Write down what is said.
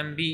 MB